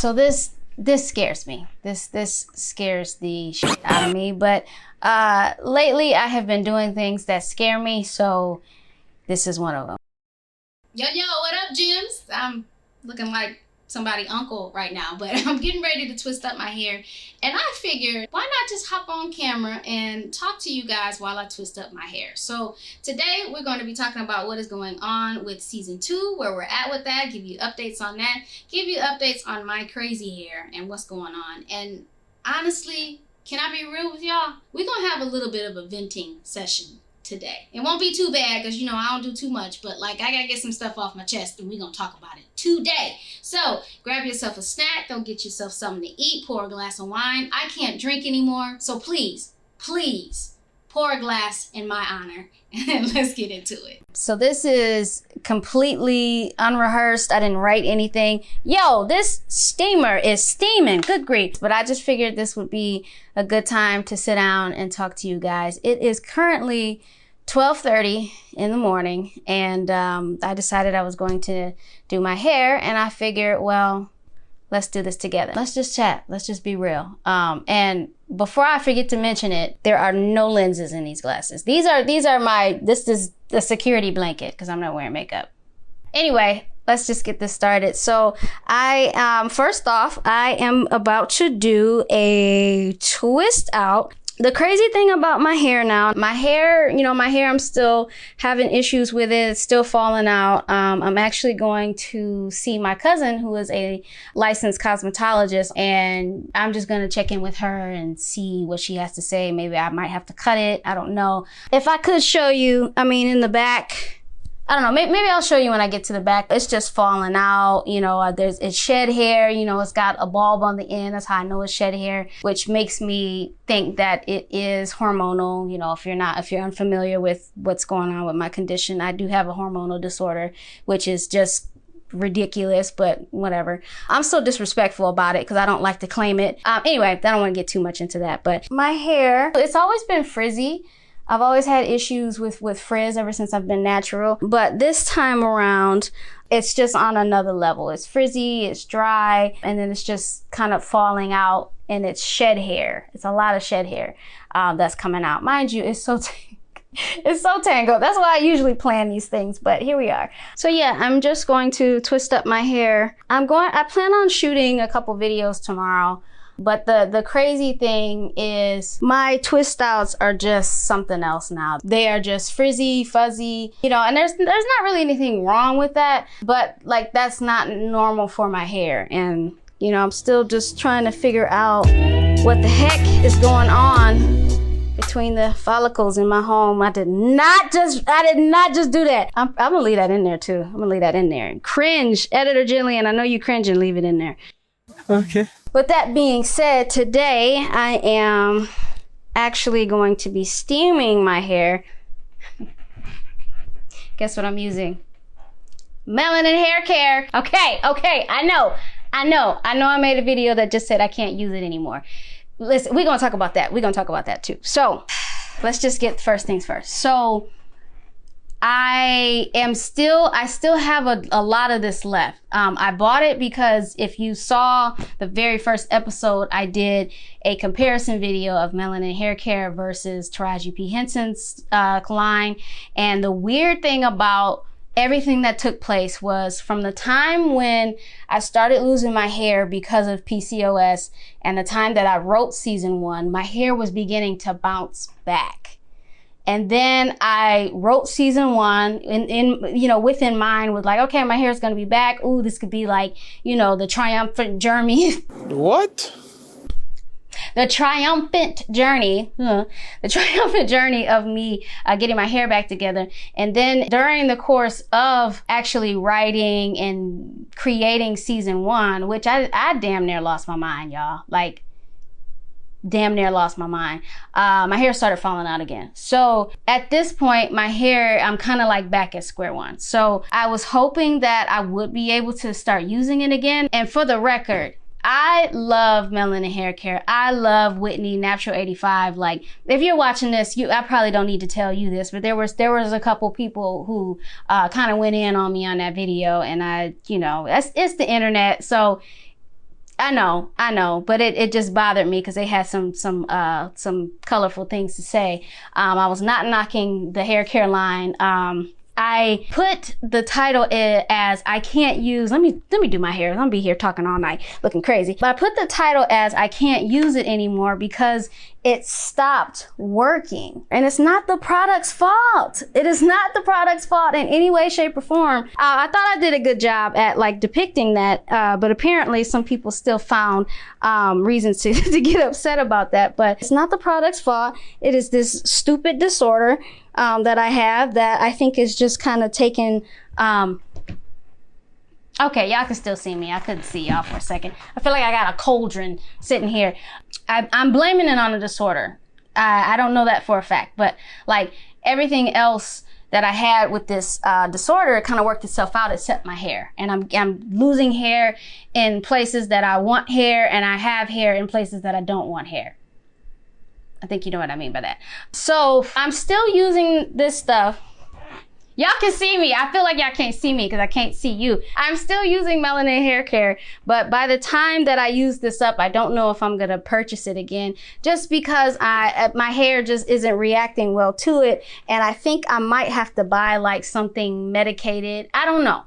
So this scares me. This scares the shit out of me. But lately I have been doing things that scare me, so this is one of them. Yo, what up, Jims? I'm looking like somebody's uncle right now, but I'm getting ready to twist up my hair. And I figured, why not just hop on camera and talk to you guys while I twist up my hair? So today we're going to be talking about what is going on with season 2, where we're at with that, give you updates on that, give you updates on my crazy hair and what's going on. And honestly, can I be real with y'all? We're going to have a little bit of a venting session today. It won't be too bad because, you know, I don't do too much, but like I gotta get some stuff off my chest and we're gonna talk about it today. So grab yourself a snack, go get yourself something to eat, pour a glass of wine. I can't drink anymore, so please pour a glass in my honor and let's get into it. So this is completely unrehearsed. I didn't write anything. Yo, this steamer is steaming, good grief. But I just figured this would be a good time to sit down and talk to you guys. It is currently 12:30 in the morning, and I decided I was going to do my hair, and I figured, well, let's do this together. Let's just chat. Let's just be real. And before I forget to mention it, there are no lenses in these glasses. This is the security blanket because I'm not wearing makeup. Anyway, let's just get this started. So first off, I am about to do a twist out. The crazy thing about my hair now, I'm still having issues with it. It's still falling out. I'm actually going to see my cousin, who is a licensed cosmetologist, and I'm just going to check in with her and see what she has to say. Maybe I might have to cut it. I don't know. If I could show you, in the back, I don't know, maybe I'll show you when I get to the back. It's just falling out, it's shed hair, it's got a bulb on the end. That's how I know it's shed hair, which makes me think that it is hormonal. If you're unfamiliar with what's going on with my condition, I do have a hormonal disorder, which is just ridiculous, but whatever. I'm still disrespectful about it because I don't like to claim it. Anyway, I don't want to get too much into that, but my hair, it's always been frizzy. I've always had issues with frizz ever since I've been natural, but this time around, it's just on another level. It's frizzy, it's dry, and then it's just kind of falling out, and it's shed hair. It's a lot of shed hair that's coming out. Mind you, it's so tangled. That's why I usually plan these things, but here we are. So yeah, I'm just going to twist up my hair. I plan on shooting a couple videos tomorrow. But the crazy thing is my twist outs are just something else now. They are just frizzy, fuzzy, and there's not really anything wrong with that, but like that's not normal for my hair. And I'm still just trying to figure out what the heck is going on between the follicles in my home. I did not just do that. I'm gonna leave that in there too. I'm gonna leave that in there. Cringe, Editor Jillian, I know you cringe and leave it in there. Okay. With that being said, today I am actually going to be steaming my hair. Guess what I'm using? Melanin hair care. Okay, I know I made a video that just said I can't use it anymore. Listen, we're gonna talk about that. We're gonna talk about that too. So let's just get first things first. So I still have a lot of this left. I bought it because if you saw the very first episode, I did a comparison video of Melanin hair care versus Taraji P. Henson's line. And the weird thing about everything that took place was from the time when I started losing my hair because of PCOS and the time that I wrote season 1, my hair was beginning to bounce back. And then I wrote season 1 within mind with like, okay, my hair is going to be back. Ooh, this could be like, the triumphant journey. What? The triumphant journey of me getting my hair back together. And then during the course of actually writing and creating season 1, which I damn near lost my mind, y'all. Like, damn near lost my mind. My hair started falling out again. So at this point, my hair, I'm kind of like back at square one. So I was hoping that I would be able to start using it again. And for the record, I love Melanin hair care. I love Whitney Natural 85. Like, if you're watching this, I probably don't need to tell you this, but there was a couple people who kind of went in on me on that video, and it's the internet. So I know, but it just bothered me because they had some colorful things to say. I was not knocking the hair care line. I put the title as I can't use, let me do my hair. I'm gonna be here talking all night looking crazy. But I put the title as I can't use it anymore because it stopped working. And it's not the product's fault. It is not the product's fault in any way, shape, or form. I thought I did a good job at like depicting that, but apparently some people still found reasons to get upset about that. But it's not the product's fault. It is this stupid disorder that I have that I think is just kind of taken. Okay, y'all can still see me. I couldn't see y'all for a second. I feel like I got a cauldron sitting here. I'm blaming it on a disorder. I don't know that for a fact, but like everything else that I had with this disorder, it kind of worked itself out except my hair. And I'm losing hair in places that I want hair, and I have hair in places that I don't want hair. I think you know what I mean by that. So I'm still using this stuff. Y'all can see me. I feel like y'all can't see me because I can't see you. I'm still using Melanin hair care, but by the time that I use this up, I don't know if I'm gonna purchase it again just because my hair just isn't reacting well to it. And I think I might have to buy like something medicated. I don't know,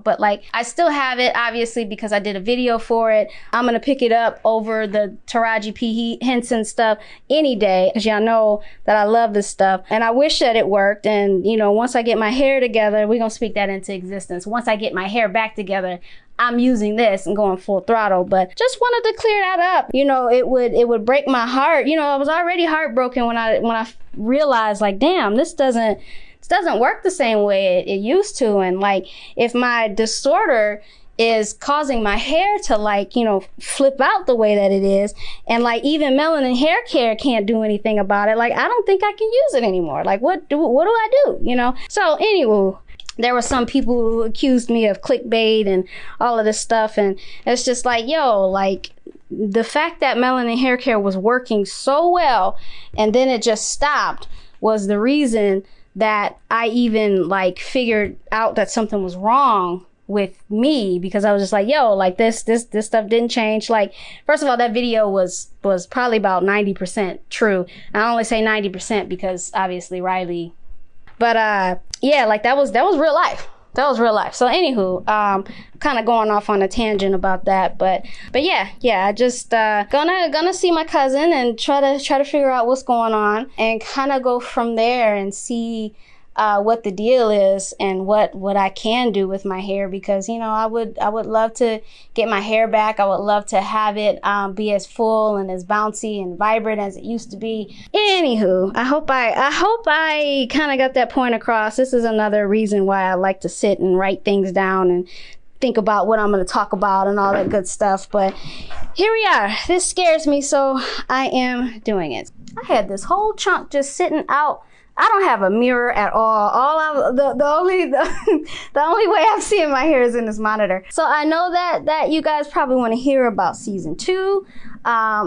but like I still have it obviously because I did a video for it. I'm gonna pick it up over the Taraji P. Henson stuff any day because y'all know that I love this stuff and I wish that it worked. And you know, once I get my hair together, we're gonna speak that into existence. Once I get my hair back together, I'm using this and going full throttle, but just wanted to clear that up. You know, it would break my heart. You know, I was already heartbroken when I realized like, damn, this doesn't work the same way it used to. And like, if my disorder is causing my hair to like, you know, flip out the way that it is, and like even Melanin hair care can't do anything about it, like I don't think I can use it anymore. Like what do I do, you know? So anyway, there were some people who accused me of clickbait and all of this stuff, and it's just like, yo, like the fact that Melanin hair care was working so well and then it just stopped was the reason that I even like figured out that something was wrong with me, because I was just like, yo, like this stuff didn't change. Like, first of all, that video was probably about 90% true. I only say 90% because obviously Riley, but yeah, like that was real life. That was real life. So anywho, kind of going off on a tangent about that, but yeah, I just gonna see my cousin and try to figure out what's going on and kind of go from there and see what the deal is and what I can do with my hair, because you know I would love to get my hair back. I would love to have it be as full and as bouncy and vibrant as it used to be. Anywho, I hope I kind of got that point across. This is another reason why I like to sit and write things down and think about what I'm going to talk about and all that good stuff. But here we are. This scares me, so I am doing it. I had this whole chunk just sitting out. I don't have a mirror at all. The only way I'm seeing my hair is in this monitor. So I know that you guys probably want to hear about season 2.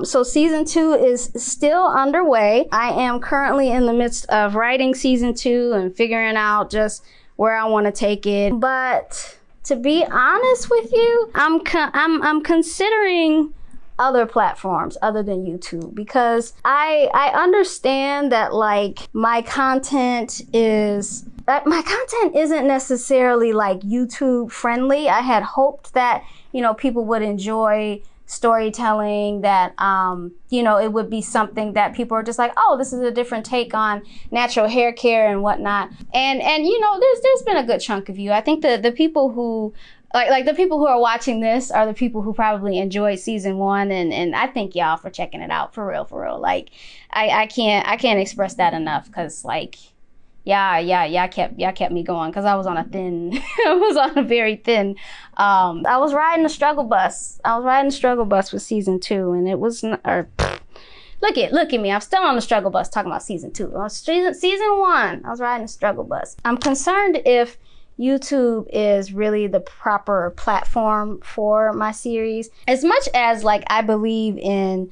So season 2 is still underway. I am currently in the midst of writing season 2 and figuring out just where I want to take it. But to be honest with you, I'm considering other platforms other than YouTube, because I understand that like my content isn't necessarily like YouTube friendly. I had hoped that, you know, people would enjoy storytelling, that you know, it would be something that people are just like, oh, this is a different take on natural hair care and whatnot. And you know, there's been a good chunk of you. I think the people who like the people who are watching this are the people who probably enjoyed season 1, and I thank y'all for checking it out, for real. Like I can't express that enough, because like y'all kept me going, because I was on a very thin I was riding the struggle bus. With season 2, and it was not, look at me. I'm still on the struggle bus talking about season 2. Season 1, I was riding the struggle bus. I'm concerned if YouTube is really the proper platform for my series. As much as like I believe in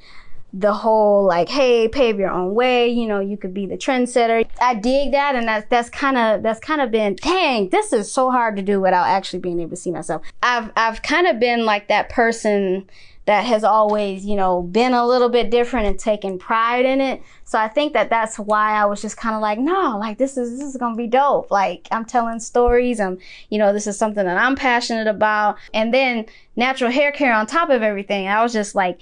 the whole like, hey, pave your own way, you know, you could be the trendsetter. I dig that, and that's kind of been, dang, this is so hard to do without actually being able to see myself. I've kind of been like that person that has always, you know, been a little bit different and taken pride in it. So I think that that's why I was just kind of like, no, like this is gonna be dope. Like I'm telling stories. You know, this is something that I'm passionate about. And then natural hair care on top of everything. I was just like,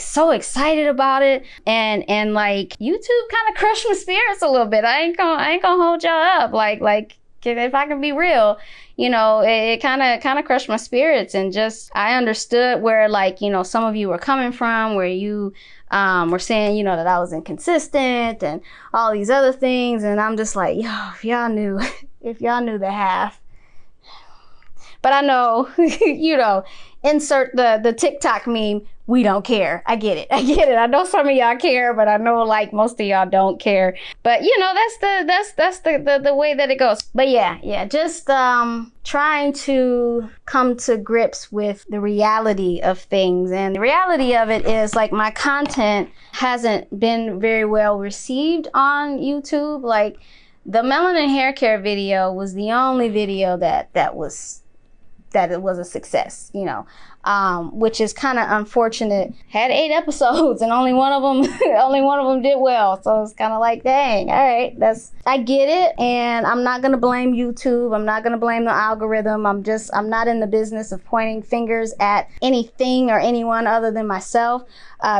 so excited about it, and like YouTube kind of crushed my spirits a little bit. I ain't gonna hold y'all up. Like if I can be real, you know, it kind of crushed my spirits, and just I understood where, like, you know, some of you were coming from, where you were saying, you know, that I was inconsistent and all these other things, and I'm just like, yo, if y'all knew the half. But I know, you know, insert the TikTok meme. We don't care. I get it. I know some of y'all care, but I know like most of y'all don't care. But you know, that's the way that it goes. But yeah, just trying to come to grips with the reality of things. And the reality of it is, like, my content hasn't been very well received on YouTube. Like, the Melanin hair care video was the only video that it was a success, you know, which is kind of unfortunate. Had 8 episodes and only one of them did well. So it's kind of like, dang, all right, I get it. And I'm not going to blame YouTube. I'm not going to blame the algorithm. I'm not in the business of pointing fingers at anything or anyone other than myself.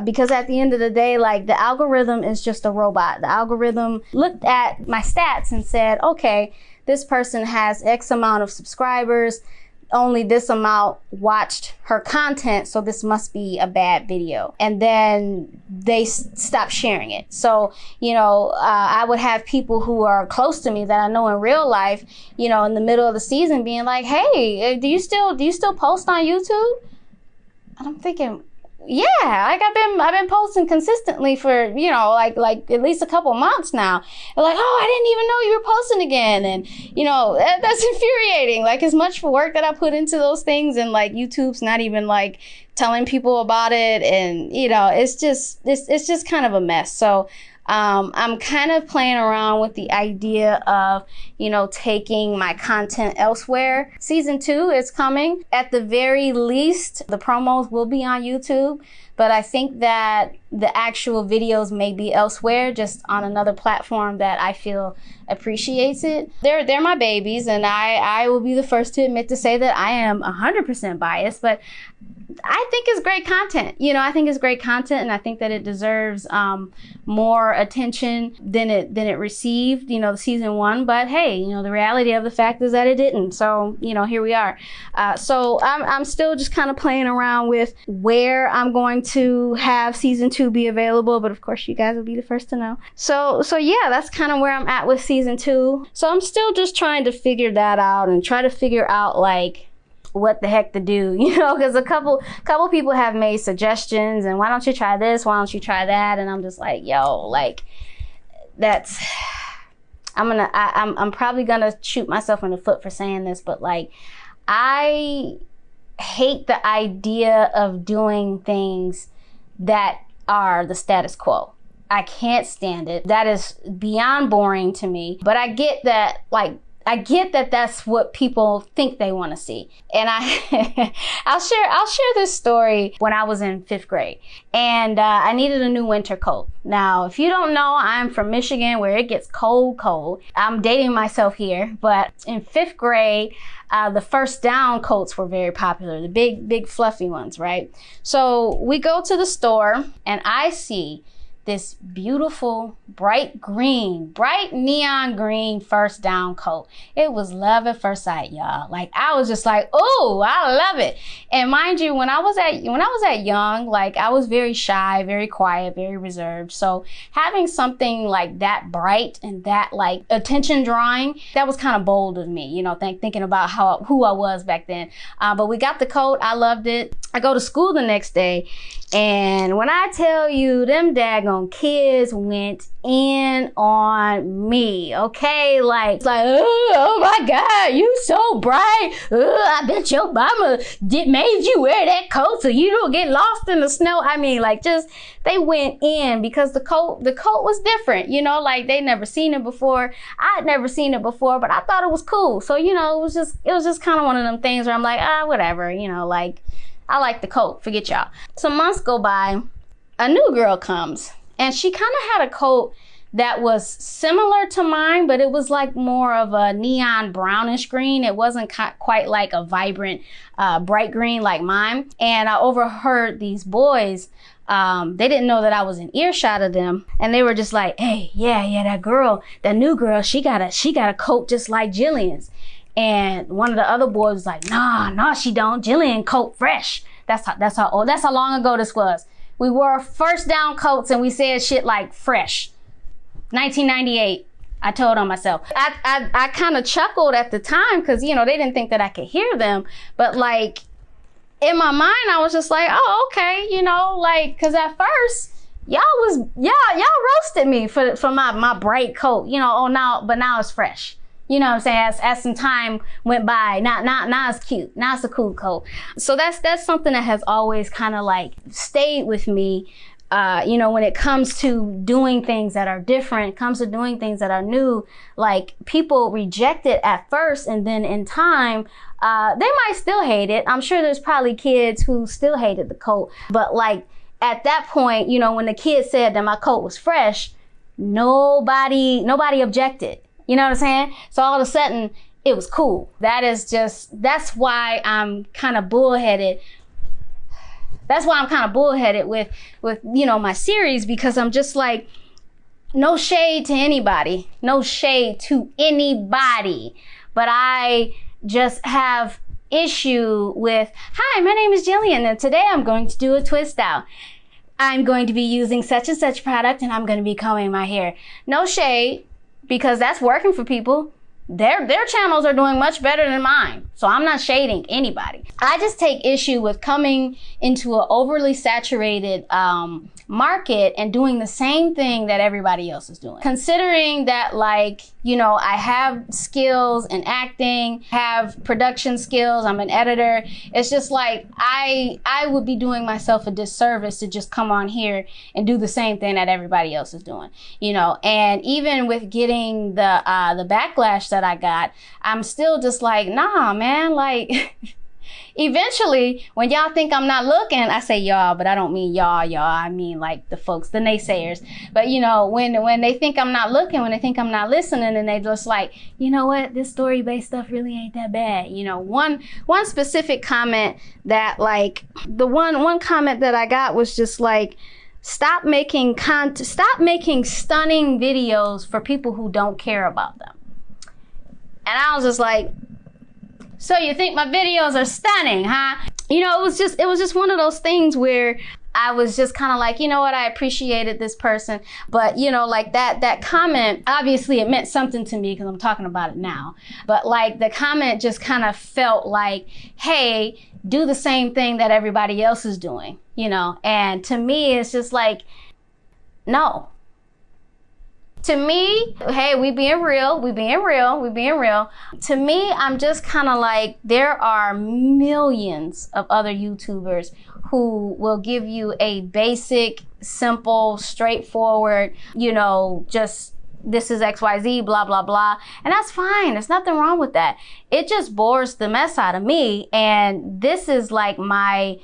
Because at the end of the day, like, the algorithm is just a robot. The algorithm looked at my stats and said, okay, this person has X amount of subscribers, only this amount watched her content, so this must be a bad video. And then they stop sharing it. So, you know, I would have people who are close to me that I know in real life, you know, in the middle of the season being like, hey, do you still post on YouTube? And I'm thinking, yeah, like I've been posting consistently for, you know, like at least a couple months now. They're like, oh, I didn't even know you were posting again. And, you know, that's infuriating. Like, as much work that I put into those things, and like YouTube's not even like telling people about it. And, you know, it's just kind of a mess. So I'm kind of playing around with the idea of, you know, taking my content elsewhere. Season 2 is coming. At the very least, the promos will be on YouTube, but I think that the actual videos may be elsewhere, just on another platform that I feel appreciates it. They're my babies, and I will be the first to admit to say that I am 100% biased, but I think it's great content. You know, I think it's great content, and I think that it deserves more attention than it received, you know, season 1. But hey, you know, the reality of the fact is that it didn't. So, you know, here we are. So I'm still just kind of playing around with where I'm going to have season 2 be available. But of course, you guys will be the first to know. So yeah, that's kind of where I'm at with season 2. So I'm still just trying to figure that out and try to figure out, like, what the heck to do, you know, because a couple people have made suggestions, and why don't you try this, why don't you try that, and I'm just like, yo, like, I'm probably gonna shoot myself in the foot for saying this, but like, I hate the idea of doing things that are the status quo. I can't stand it. That is beyond boring to me. But I get that, like, that's what people think they want to see. And I'll share this story. When I was in 5th grade, and I needed a new winter coat. Now, if you don't know, I'm from Michigan, where it gets cold. I'm dating myself here, but in 5th grade, the first down coats were very popular, the big fluffy ones, right? So we go to the store, and I see this beautiful bright neon green first down coat. It was love at first sight, y'all. Like, I was just like, oh, I love it. And mind you, when I was at young, like, I was very shy, very quiet, very reserved. So having something like that bright and that, like, attention drawing, that was kind of bold of me, you know, thinking about who I was back then. But we got the coat. I loved it. I go to school the next day, and when I tell you, them daggone kids went in on me, okay? Like, oh my God, you so bright. I bet your mama made you wear that coat so you don't get lost in the snow. I mean, like, just, they went in because the coat was different, you know, like, they never seen it before. I'd never seen it before, but I thought it was cool. So, you know, it was just kind of one of them things where I'm like, whatever, you know, like, I like the coat, forget y'all. Some months go by, a new girl comes, and she kind of had a coat that was similar to mine, but it was like more of a neon brownish green. It wasn't quite like a vibrant, bright green like mine. And I overheard these boys, they didn't know that I was in earshot of them. And they were just like, hey, yeah, that girl, that new girl, she got a coat just like Jillian's. And one of the other boys was like, nah, she don't. Jillian coat fresh. That's how long ago this was. We wore first down coats and we said shit like fresh. 1998, I told on myself. I kind of chuckled at the time because, you know, they didn't think that I could hear them. But like in my mind, I was just like, oh, okay, you know, like, because at first y'all roasted me for my bright coat, you know, but now it's fresh. You know what I'm saying? As some time went by, now it's cute. Now it's a cool coat. So that's something that has always kind of like stayed with me. You know, when it comes to doing things that are different, comes to doing things that are new, like people reject it at first, and then in time, they might still hate it. I'm sure there's probably kids who still hated the coat, but like at that point, you know, when the kid said that my coat was fresh, nobody objected. You know what I'm saying? So all of a sudden, it was cool. That's why I'm kind of bullheaded. That's why I'm kind of bullheaded with, you know, my series, because I'm just like, no shade to anybody. No shade to anybody. But I just have issue with, hi, my name is Jillian, and today I'm going to do a twist out. I'm going to be using such and such product, and I'm going to be combing my hair. No shade, because that's working for people. Their channels are doing much better than mine. So I'm not shading anybody. I just take issue with coming into an overly saturated market and doing the same thing that everybody else is doing. Considering that, like, you know, I have skills in acting, have production skills, I'm an editor. It's just like, I would be doing myself a disservice to just come on here and do the same thing that everybody else is doing, you know. And even with getting the backlash that I got, I'm still just like, nah, man, like, eventually, when y'all think I'm not looking, I say y'all, but I don't mean y'all, I mean like the folks, the naysayers. But you know, when they think I'm not looking, when they think I'm not listening, and they just like, you know what, this story-based stuff really ain't that bad. You know, one specific comment that, like, the one comment that I got was just like, stop making stunning videos for people who don't care about them. And I was just like, so you think my videos are stunning, huh? You know, it was just one of those things where I was just kind of like, you know what, I appreciated this person. But, you know, like that comment, obviously it meant something to me because I'm talking about it now. But like the comment just kind of felt like, hey, do the same thing that everybody else is doing, you know? And to me, it's just like, no. To me, hey, we being real. To me, I'm just kind of like, there are millions of other YouTubers who will give you a basic, simple, straightforward, you know, just this is XYZ, blah, blah, blah. And that's fine. There's nothing wrong with that. It just bores the mess out of me. And this is like my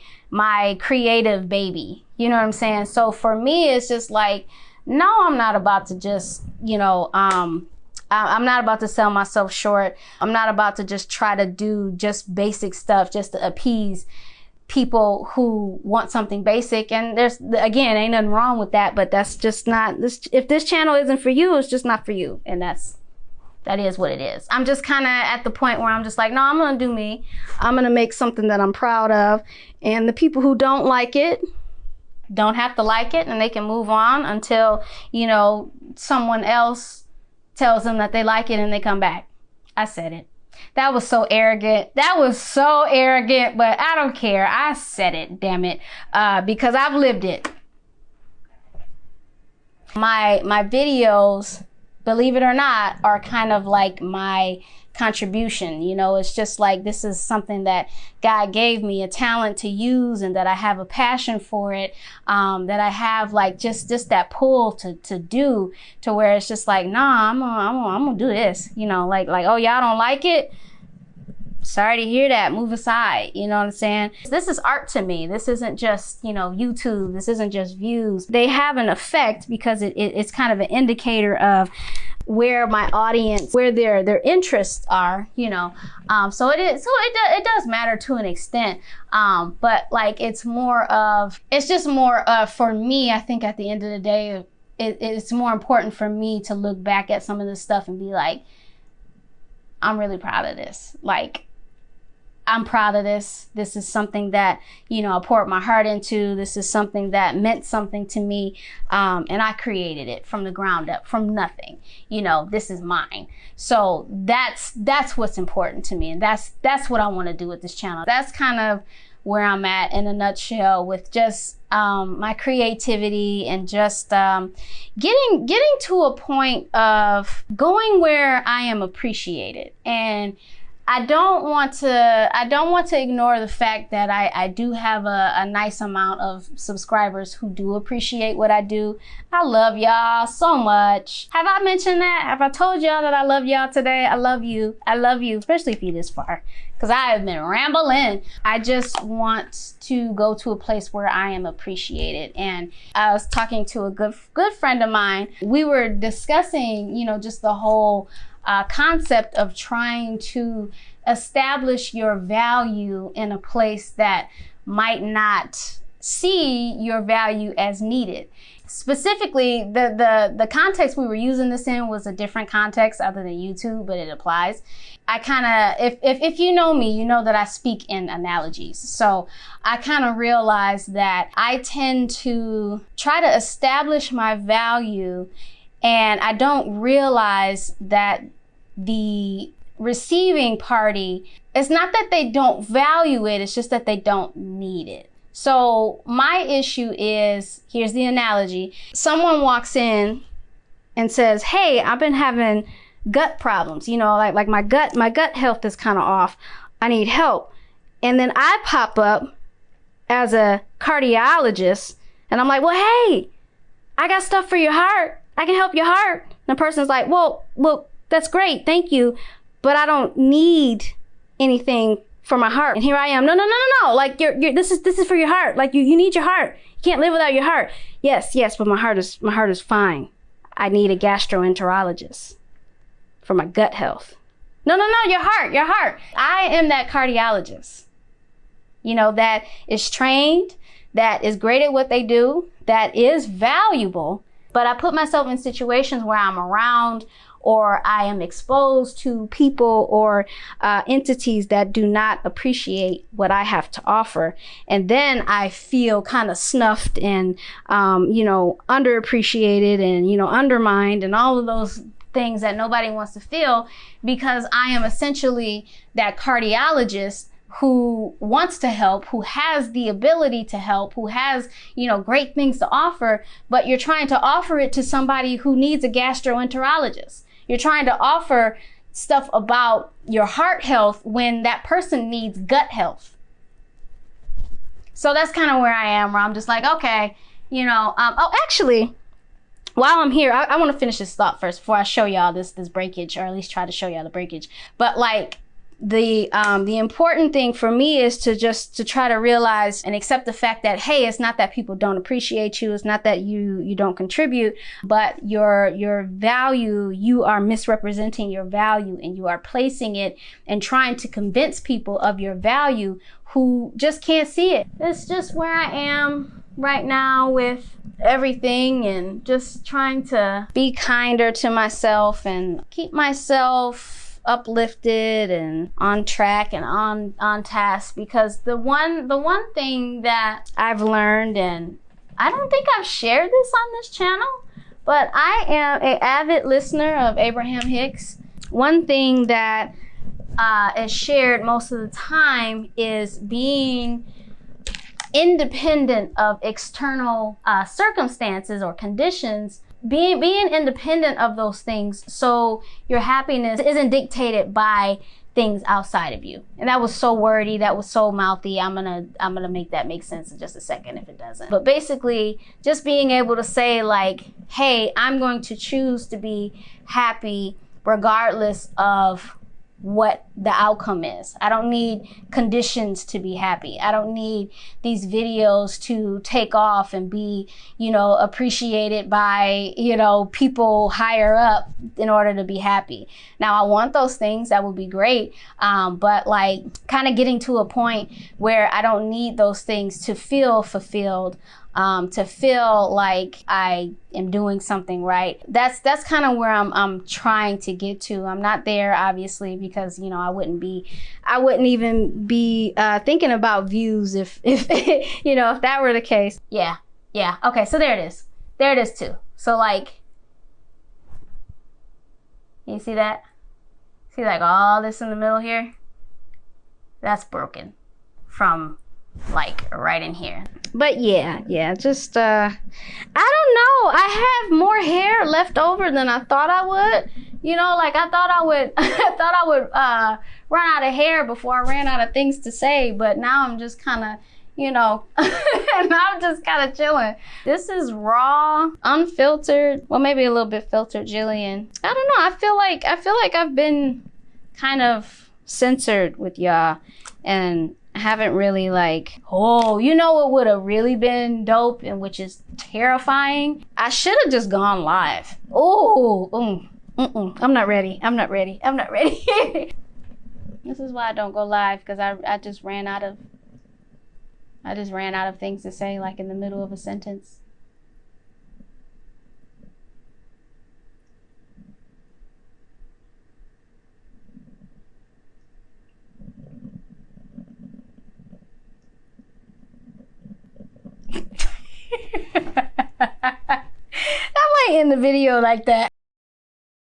creative baby. You know what I'm saying? So for me, it's just like, no, I'm not about to just, you know, I'm not about to sell myself short. I'm not about to just try to do just basic stuff just to appease people who want something basic. And there's, again, ain't nothing wrong with that, but that's just not this. If this channel isn't for you, it's just not for you. And that is what it is. I'm just kind of at the point where I'm just like, no, I'm going to do me. I'm going to make something that I'm proud of. And the people who don't like it, don't have to like it, and they can move on until, you know, someone else tells them that they like it and they come back. I said it. That was so arrogant. But I don't care. I said it, damn it, because I've lived it. My videos, believe it or not, are kind of like my contribution. You know, it's just like, this is something that God gave me a talent to use, and that I have a passion for it, that I have like just that pull to do, to where it's just like, nah, I'm gonna do this, you know, like, oh, y'all don't like it? sorry to hear that. Move aside. You know what I'm saying? This is art to me. This isn't just, YouTube. This isn't just views. They have an effect because it's kind of an indicator of where my audience, where their interests are, so it does matter to an extent. But like, it's just more of, for me, I think at the end of the day, it's more important for me to look back at some of this stuff and be like, I'm really proud of this. Like, I'm proud of this. This is something that, I poured my heart into. This is something that meant something to me. And I created it from the ground up, from nothing. This is mine. So that's what's important to me. And that's what I want to do with this channel. That's kind of where I'm at in a nutshell with just my creativity and just getting to a point of going where I am appreciated. And I don't want to ignore the fact that I do have a nice amount of subscribers who do appreciate what I do. I love y'all so much. Have I mentioned that? Have I told y'all that I love y'all today? I love you. I love you, especially if you're this far, because I have been rambling. I just want to go to a place where I am appreciated. And I was talking to a good friend of mine. We were discussing, just the whole concept of trying to establish your value in a place that might not see your value as needed. Specifically, the context we were using this in was a different context other than YouTube, but it applies. I kind of, if you know me, you know that I speak in analogies. So I kind of realized that I tend to try to establish my value, and I don't realize that the receiving party, it's not that they don't value it, it's just that they don't need it. So my issue is, here's the analogy. Someone walks in and says, hey, I've been having gut problems, like my gut health is kind of off. I need help. And then I pop up as a cardiologist and I'm like, well, hey, I got stuff for your heart. I can help your heart. And the person's like, well, that's great. Thank you. But I don't need anything for my heart. And here I am. No. Like this is for your heart. Like you need your heart. You can't live without your heart. Yes, but my heart is fine. I need a gastroenterologist for my gut health. No, your heart. I am that cardiologist, that is trained, that is great at what they do, that is valuable. But I put myself in situations where I'm around or I am exposed to people or entities that do not appreciate what I have to offer. And then I feel kind of snuffed and, underappreciated and, undermined and all of those things that nobody wants to feel, because I am essentially that cardiologist who wants to help, who has the ability to help, who has, great things to offer, but you're trying to offer it to somebody who needs a gastroenterologist. You're trying to offer stuff about your heart health when that person needs gut health. So that's kind of where I am, where I'm just like, okay, actually, while I'm here, I want to finish this thought first before I show y'all this breakage, or at least try to show y'all the breakage. But like, the important thing for me is to try to realize and accept the fact that, hey, it's not that people don't appreciate you. It's not that you don't contribute, but your value, you are misrepresenting your value and you are placing it and trying to convince people of your value who just can't see it. It's just where I am right now with everything, and just trying to be kinder to myself and keep myself uplifted and on track and on task, because the one thing that I've learned, and I don't think I've shared this on this channel, but I am an avid listener of Abraham Hicks. One thing that is shared most of the time is being independent of external circumstances or conditions, being independent of those things, so your happiness isn't dictated by things outside of you. And that was so wordy, that was so mouthy. I'm gonna make that make sense in just a second if it doesn't. But basically, just being able to say like, hey, I'm going to choose to be happy regardless of what the outcome is. I don't need conditions to be happy. I don't need these videos to take off and be, you know, appreciated by, you know, people higher up in order to be happy. Now, I want those things. That would be great. But like kind of getting to a point where I don't need those things to feel fulfilled, to feel like I am doing something right. That's kind of where I'm trying to get to. I'm not there, obviously, because, you know, I wouldn't even be thinking about views if you know, if that were the case. Yeah. Okay, so there it is too. So like, you see that? See like all this in the middle here? That's broken from like right in here. But yeah, just I don't know. I have more hair left over than I thought I would. You know, like I thought I would run out of hair before I ran out of things to say, but now I'm just kind of, you know, now I'm just kind of chilling. This is raw, unfiltered, well, maybe a little bit filtered Jillian. I don't know. I feel like I've been kind of censored with y'all, and I haven't really like, oh, you know what would have really been dope, and which is terrifying? I should have just gone live. Oh, I'm not ready. This is why I don't go live, because I just ran out of things to say, like in the middle of a sentence. I might end the video like that.